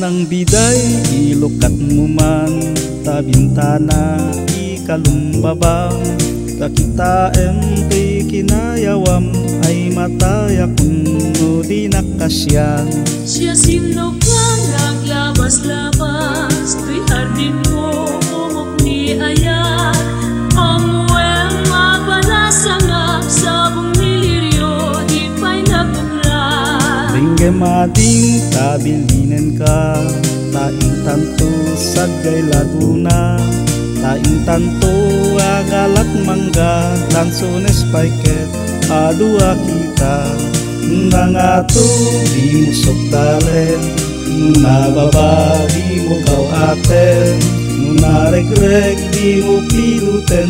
Nang biday ilukat mo man ta bintana ikalumbabang kakita ti kinayawam ay mataya kuno di nakasyan. Siya sino ka naglabas-labas tuy hardin mo umok ni ayat amueng mapanasangap sabong niliryo di pa'y nagtuklas. Ringge mading tabilinen ka taing tanto sagay Laguna taing tanto agalat mangga lansones paiket adua kita nangato di musok talen nababa di mo kau aten naregreg di mo piluten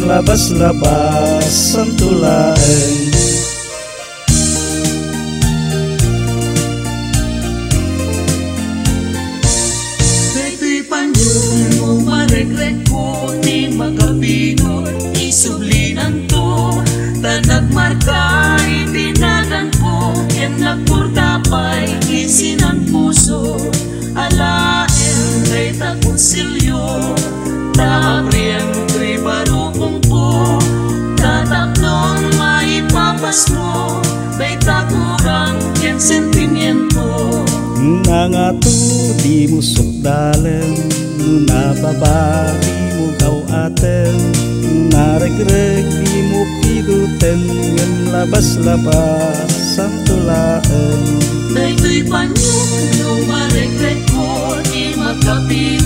labas-labas santulaen. Maregreg ko di magkapinod isublinan to tanagmarka itinagan ko ken nagpurtapay isinan puso alaen kay takonsilyo tabriem kay barukong po tataknon maipapas mo kay takurang ken sentimiento. Nangato di musok dalen nababa di mo kau aten naregreg di mo piduten ngem labas-labas santulaen. Daytoy panyo no maregreg ko di magkapit